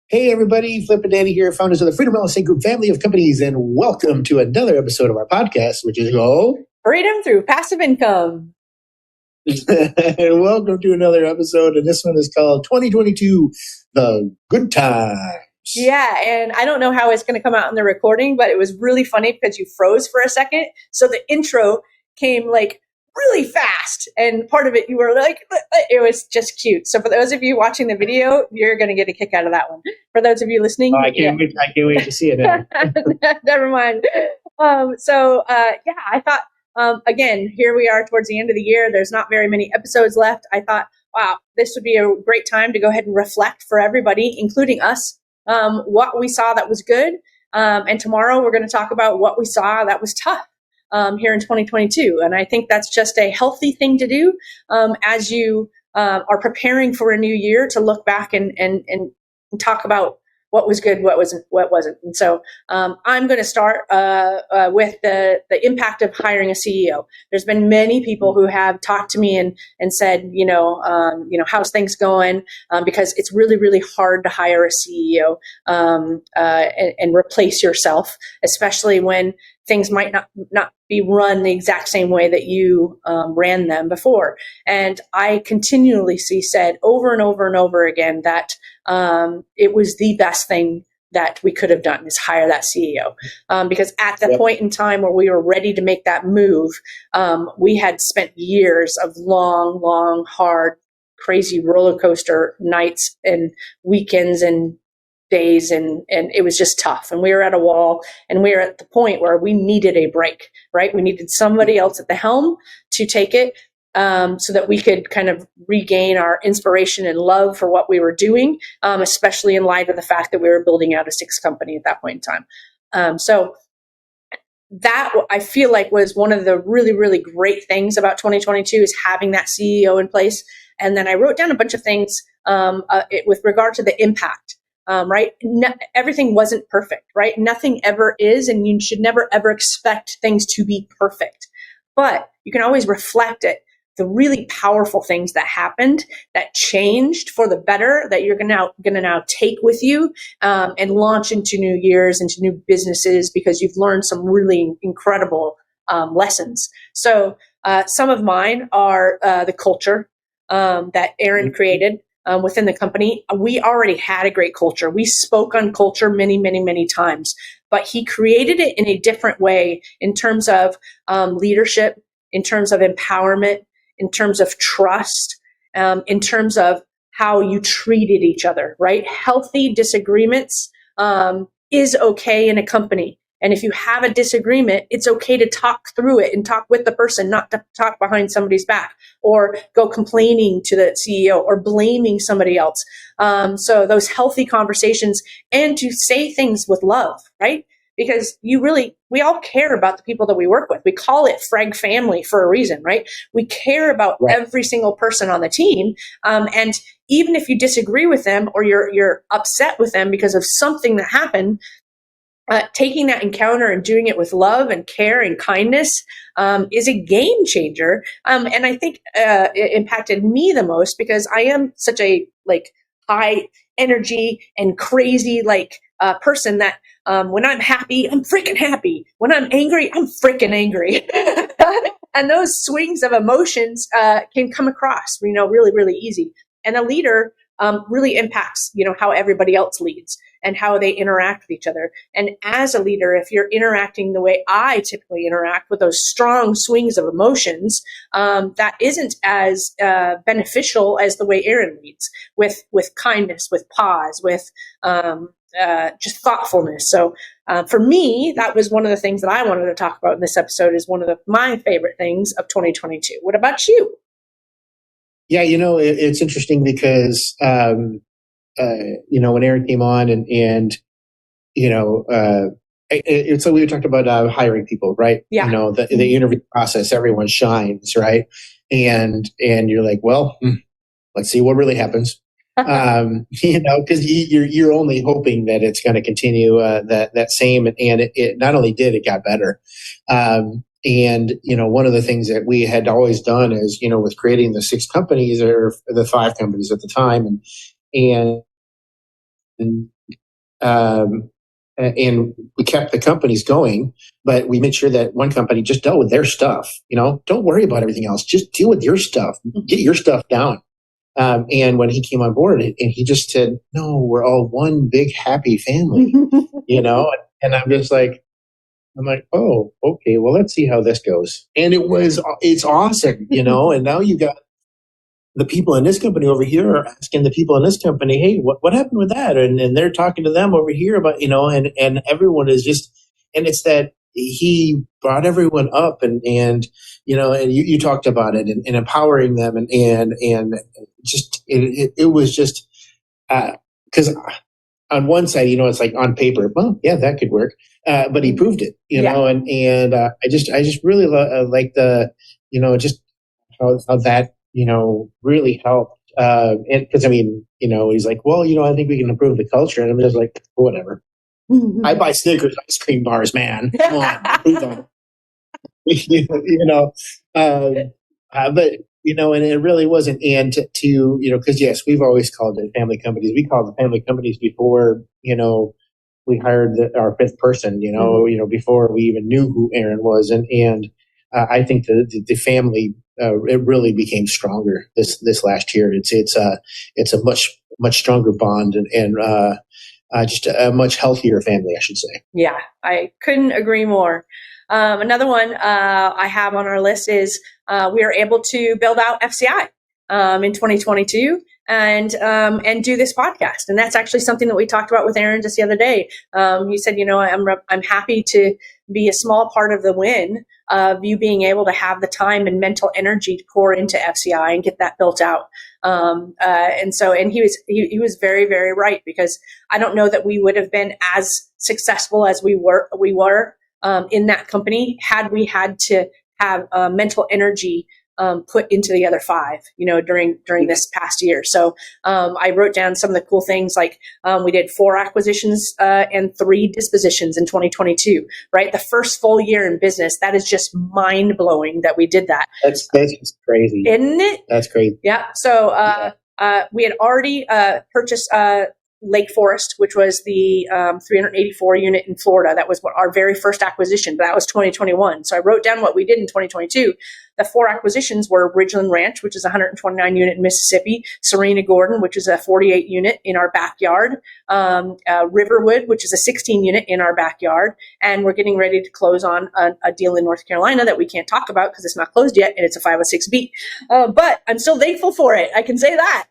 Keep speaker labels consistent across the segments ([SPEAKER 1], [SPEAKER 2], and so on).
[SPEAKER 1] Hey everybody, Flip and Danny here, founders of the Freedom Real Estate Group family of companies, and welcome to another episode of our podcast, which is called
[SPEAKER 2] Freedom Through Passive Income.
[SPEAKER 1] and welcome to another episode, and this one is called 2022, The Good Times.
[SPEAKER 2] Yeah, and I don't know how it's going to come out in the recording, but it was really funny because you froze for a second. So the intro came like really fast, and part of it you were like, it was just cute. So for those of you watching the video, you're going to get a kick out of that one. For those of you listening,
[SPEAKER 1] I can't wait to see it now.
[SPEAKER 2] Never mind. I thought, again, here we are towards the end of the year. There's not very many episodes left. I thought, wow, this would be a great time to go ahead and reflect for everybody, including us, what we saw that was good. And tomorrow we're going to talk about what we saw that was tough here in 2022. And I think that's just a healthy thing to do as you are preparing for a new year, to look back and talk about what was good, what wasn't. And so I'm going to start with the impact of hiring a CEO. There's been many people who have talked to me and said, how's things going? Because it's really, really hard to hire a CEO and replace yourself, especially when things might not be run the exact same way that you ran them before. And I continually see said over and over and over again that it was the best thing that we could have done, is hire that CEO. Because at the point in time where we were ready to make that move, we had spent years of long, hard, crazy roller coaster nights and weekends and days, and it was just tough, and we were at a wall, and we were at the point where we needed a break, right? We needed somebody else at the helm to take it, so that we could kind of regain our inspiration and love for what we were doing, especially in light of the fact that we were building out a sixth company at that point in time. So that, I feel like, was one of the really, really great things about 2022, is having that CEO in place. And then I wrote down a bunch of things with regard to the impact. Right? Everything wasn't perfect, right? Nothing ever is, and you should never, ever expect things to be perfect. But you can always reflect it, the really powerful things that happened, that changed for the better, that you're going to now take with you and launch into new years, into new businesses, because you've learned some really incredible lessons. So some of mine are the culture that Aaron created. Within the company. We already had a great culture. We spoke on culture many, many, many times, but he created it in a different way, in terms of leadership, in terms of empowerment, in terms of trust, in terms of how you treated each other, right? Healthy disagreements is okay in a company. And if you have a disagreement, it's okay to talk through it and talk with the person, not to talk behind somebody's back or go complaining to the CEO or blaming somebody else. So those healthy conversations, and to say things with love, right? Because we all care about the people that we work with. We call it Frag family for a reason, right? We care about every single person on the team. And even if you disagree with them, or you're upset with them because of something that happened, taking that encounter and doing it with love and care and kindness is a game changer. And I think it impacted me the most, because I am such a high energy and crazy person that when I'm happy, I'm freaking happy. When I'm angry, I'm freaking angry. And those swings of emotions can come across, really, really easy. And a leader really impacts, how everybody else leads and how they interact with each other. And as a leader, if you're interacting the way I typically interact, with those strong swings of emotions, that isn't as beneficial as the way Aaron leads, with kindness, with pause, with just thoughtfulness. So for me, that was one of the things that I wanted to talk about in this episode, is one of my favorite things of 2022. What about you?
[SPEAKER 1] Yeah, it's interesting because, when Aaron came on so we talked about hiring people, right?
[SPEAKER 2] Yeah.
[SPEAKER 1] The interview process, everyone shines, right? And you're like, well, let's see what really happens. Because you're only hoping that it's going to continue that same, and it not only did, it got better. And one of the things that we had always done is, with creating the 6 companies, or the 5 companies at the time, and and we kept the companies going, but we made sure that one company just dealt with their stuff. Don't worry about everything else. Just deal with your stuff. Get your stuff down. And when he came on board, and he just said, "No, we're all one big happy family," And I'm like, oh, okay. Well, let's see how this goes. And it's awesome, And now you got the people in this company over here are asking the people in this company, hey, what happened with that? And they're talking to them over here about, and everyone is just, and it's that he brought everyone up and you talked about it and empowering them and just, it was just, because on one side, it's like on paper, well, yeah, that could work. But he proved it, and I just really like the, just how that, really helped. And because he's like, well, I think we can improve the culture. And I'm just like, whatever. I buy Snickers ice cream bars, man. Come on, move on. But and it really wasn't. And to because yes, we've always called it family companies. We called the family companies before we hired our fifth person. Before we even knew who Aaron was, and I think the family it really became stronger this last year. It's a much stronger bond and just a much healthier family, I should say.
[SPEAKER 2] Yeah, I couldn't agree more. Another one I have on our list is we are able to build out FCI in 2022 and do this podcast. And that's actually something that we talked about with Aaron just the other day. He said, I'm happy to be a small part of the win of you being able to have the time and mental energy to pour into FCI and get that built out. And he was very, very right, because I don't know that we would have been as successful as we were in that company had we had to have mental energy put into the other five, during this past year. So I wrote down some of the cool things, like we did 4 acquisitions and 3 dispositions in 2022, right? The first full year in business. That is just mind blowing that we did that.
[SPEAKER 1] That's crazy.
[SPEAKER 2] Isn't it?
[SPEAKER 1] That's crazy.
[SPEAKER 2] Yeah. So we had already purchased Lake Forest, which was the 384 unit in Florida. That was our very first acquisition, but that was 2021. So I wrote down what we did in 2022. The 4 acquisitions were Ridgeland Ranch, which is a 129 unit in Mississippi, Serena Gordon, which is a 48 unit in our backyard, Riverwood, which is a 16 unit in our backyard, and we're getting ready to close on a deal in North Carolina that we can't talk about because it's not closed yet, and it's a 506B. But I'm still thankful for it. I can say that.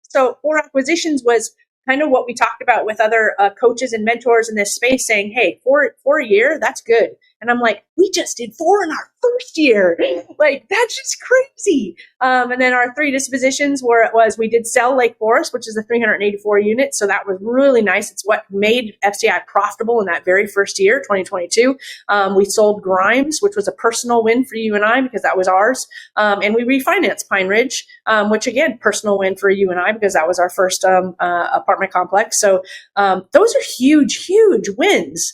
[SPEAKER 2] So 4 acquisitions was kind of what we talked about with other coaches and mentors in this space, saying, hey, for a year, that's good. And I'm like, we just did 4 in our first year. Like, that's just crazy. And then our 3 dispositions we did sell Lake Forest, which is a 384 unit. So that was really nice. It's what made FCI profitable in that very first year, 2022. We sold Grimes, which was a personal win for you and I because that was ours. And we refinanced Pine Ridge, which again, personal win for you and I because that was our first apartment complex. So those are huge, huge wins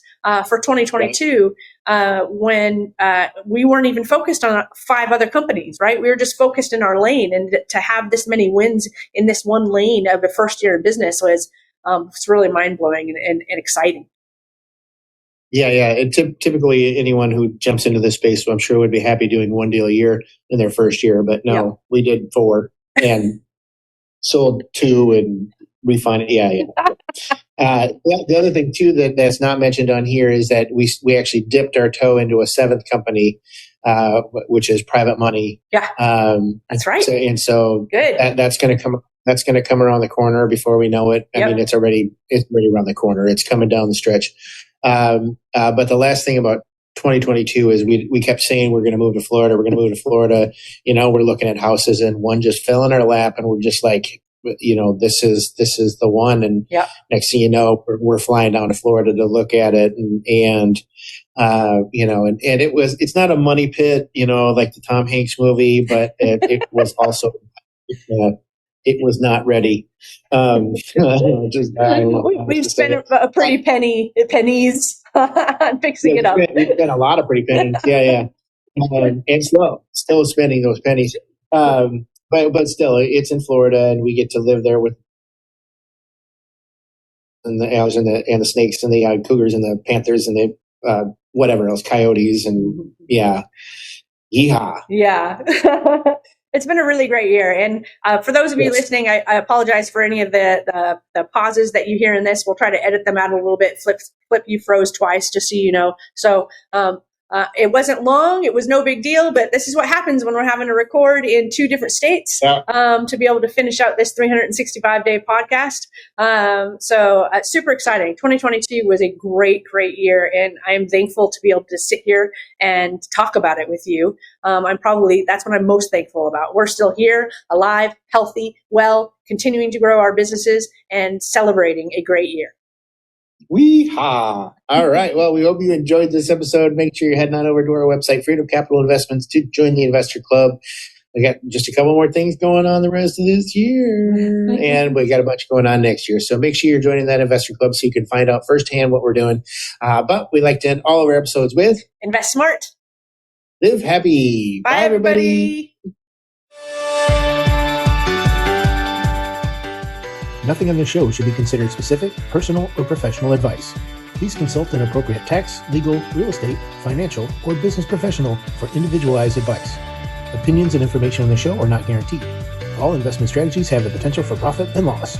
[SPEAKER 2] for 2022. When we weren't even focused on 5 other companies, right? We were just focused in our lane, and to have this many wins in this one lane of the first year of business was it's really mind blowing and exciting.
[SPEAKER 1] Yeah. And typically, anyone who jumps into this space, I'm sure, would be happy doing 1 deal a year in their first year. But no, We did 4 and sold 2 and refined. Yeah. The other thing too that's not mentioned on here is that we actually dipped our toe into a 7th company, which is private money.
[SPEAKER 2] Yeah, that's right.
[SPEAKER 1] So
[SPEAKER 2] good.
[SPEAKER 1] That's going to come. That's going to come around the corner before we know it. I mean, it's already around the corner. It's coming down the stretch. But the last thing about 2022 is we kept saying we're going to move to Florida. We're going to move to Florida. We're looking at houses, and one just fell in our lap, and we're just like, this is the one. And next thing you know, we're flying down to Florida to look at it, and it's not a money pit, like the Tom Hanks movie, but it was also it was not ready.
[SPEAKER 2] We've spent a pretty pennies on fixing it up.
[SPEAKER 1] We've spent a lot of pretty pennies. Yeah. And still spending those pennies. But still, it's in Florida, and we get to live there with and the owls and the snakes and the cougars and the panthers and the whatever else, coyotes and yeah. Yeehaw.
[SPEAKER 2] Yeah. It's been a really great year. And for those of you listening, I apologize for any of the pauses that you hear in this. We'll try to edit them out a little bit. Flip, you froze twice, just so you know. So it wasn't long. It was no big deal. But this is what happens when we're having to record in 2 different states to be able to finish out this 365-day podcast. So super exciting. 2022 was a great, great year. And I am thankful to be able to sit here and talk about it with you. That's what I'm most thankful about. We're still here, alive, healthy, well, continuing to grow our businesses and celebrating a great year.
[SPEAKER 1] Weehaw. All right. Well, we hope you enjoyed this episode. Make sure you're heading on over to our website, Freedom Capital Investments, to join the Investor Club. We got just a couple more things going on the rest of this year, and we got a bunch going on next year. So make sure you're joining that Investor Club so you can find out firsthand what we're doing. But we like to end all of our episodes with
[SPEAKER 2] Invest smart.
[SPEAKER 1] Live happy.
[SPEAKER 2] Bye everybody.
[SPEAKER 3] Nothing on this show should be considered specific, personal, or professional advice. Please consult an appropriate tax, legal, real estate, financial, or business professional for individualized advice. Opinions and information on the show are not guaranteed. All investment strategies have the potential for profit and loss.